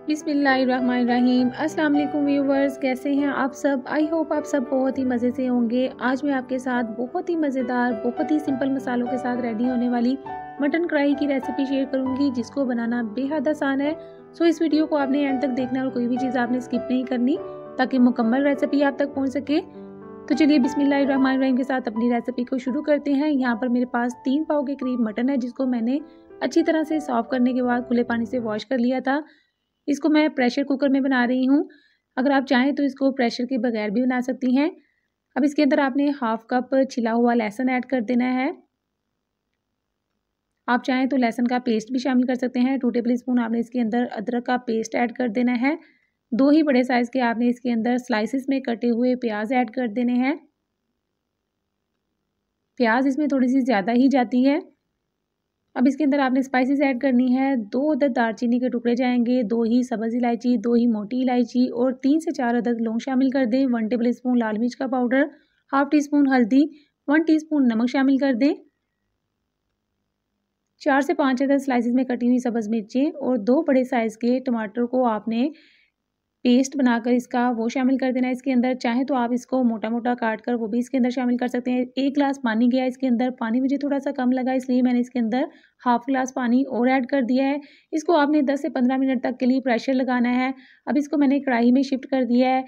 बिस्मिल्लाहिर्रहमानिर्रहीम। अस्सलाम वालेकुम व्यूवर्स, कैसे हैं आप सब। आई होप आप सब बहुत ही मज़े से होंगे। आज मैं आपके साथ बहुत ही मज़ेदार, बहुत ही सिंपल मसालों के साथ रेडी होने वाली मटन कढ़ाई की रेसिपी शेयर करूंगी, जिसको बनाना बेहद आसान है। सो इस वीडियो को आपने एंड तक देखना और कोई भी चीज़ आपने स्किप नहीं करनी, ताकि मुकम्मल रेसिपी आप तक पहुँच सके। तो चलिए बिस्मिल्लाहिर्रहमानिर्रहीम के साथ अपनी रेसिपी को शुरू करते हैं। यहाँ पर मेरे पास 3 पाव के करीब मटन है, जिसको मैंने अच्छी तरह से साफ़ करने के बाद खुले पानी से वॉश कर लिया था। इसको मैं प्रेशर कुकर में बना रही हूँ। अगर आप चाहें तो इसको प्रेशर के बगैर भी बना सकती हैं। अब इसके अंदर आपने हाफ कप छिला हुआ लहसुन ऐड कर देना है। आप चाहें तो लहसुन का पेस्ट भी शामिल कर सकते हैं। 2 टेबल स्पून आपने इसके अंदर अदरक का पेस्ट ऐड कर देना है। 2 ही बड़े साइज़ के आपने इसके अंदर स्लाइसिस में कटे हुए प्याज ऐड कर देने हैं। प्याज इसमें थोड़ी सी ज़्यादा ही जाती है। अब इसके अंदर आपने स्पाइसेस ऐड करनी है। 2 अदद दालचीनी के टुकड़े जाएंगे, 2 ही सब्ज़ इलायची, 2 ही मोटी इलायची और 3 से 4 अदद लौंग शामिल कर दें। 1 टेबल स्पून लाल मिर्च का पाउडर, हाफ टी स्पून हल्दी, 1 टीस्पून नमक शामिल कर दें। 4 से 5 अदद स्लाइसिस में कटी हुई सब्ज़ मिर्चें और 2 बड़े साइज़ के टमाटर को आपने पेस्ट बनाकर इसका वो शामिल कर देना है इसके अंदर। चाहे तो आप इसको मोटा मोटा काट कर वो भी इसके अंदर शामिल कर सकते हैं। 1 गिलास पानी गया इसके अंदर। पानी मुझे थोड़ा सा कम लगा, इसलिए मैंने इसके अंदर हाफ गिलास पानी और ऐड कर दिया है। इसको आपने 10 से 15 मिनट तक के लिए प्रेशर लगाना है। अब इसको मैंने कढ़ाई में शिफ्ट कर दिया है।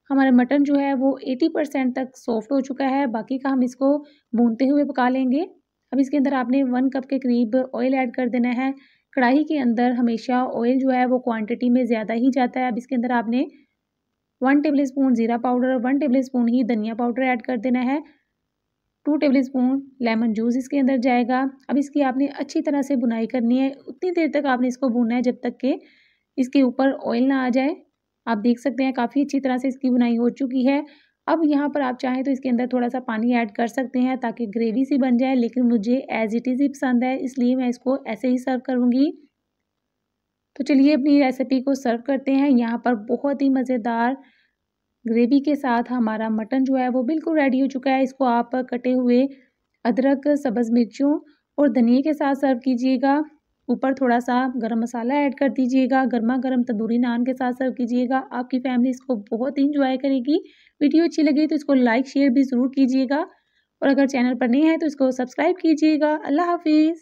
हमारा मटन जो है वो 80% तक सॉफ्ट हो चुका है। बाकी का हम इसको भूनते हुए पका लेंगे। अब इसके अंदर आपने 1 कप के करीब ऑयल ऐड कर देना है। कढ़ाई के अंदर हमेशा ऑयल जो है वो क्वांटिटी में ज़्यादा ही जाता है। अब इसके अंदर आपने 1 टेबल स्पून ज़ीरा पाउडर और 1 टेबल स्पून ही धनिया पाउडर ऐड कर देना है। 2 टेबल स्पून लेमन जूस इसके अंदर जाएगा। अब इसकी आपने अच्छी तरह से बुनाई करनी है। उतनी देर तक आपने इसको भूनना है जब तक कि इसके ऊपर ऑयल ना आ जाए। आप देख सकते हैं काफ़ी अच्छी तरह से इसकी बुनाई हो चुकी है। अब यहाँ पर आप चाहें तो इसके अंदर थोड़ा सा पानी ऐड कर सकते हैं, ताकि ग्रेवी सी बन जाए, लेकिन मुझे एज इट इज़ ही पसंद है, इसलिए मैं इसको ऐसे ही सर्व करूँगी। तो चलिए अपनी रेसिपी को सर्व करते हैं। यहाँ पर बहुत ही मज़ेदार ग्रेवी के साथ हमारा मटन जो है वो बिल्कुल रेडी हो चुका है। इसको आप कटे हुए अदरक, सब्ज़ मिर्चों और धनिए के साथ सर्व कीजिएगा। ऊपर थोड़ा सा गरम मसाला ऐड कर दीजिएगा। गर्मा गर्म तंदूरी नान के साथ सर्व कीजिएगा। आपकी फैमिली इसको बहुत ही इंजॉय करेगी। वीडियो अच्छी लगी तो इसको लाइक शेयर भी ज़रूर कीजिएगा, और अगर चैनल पर नए हैं तो इसको सब्सक्राइब कीजिएगा। अल्लाह हाफिज़।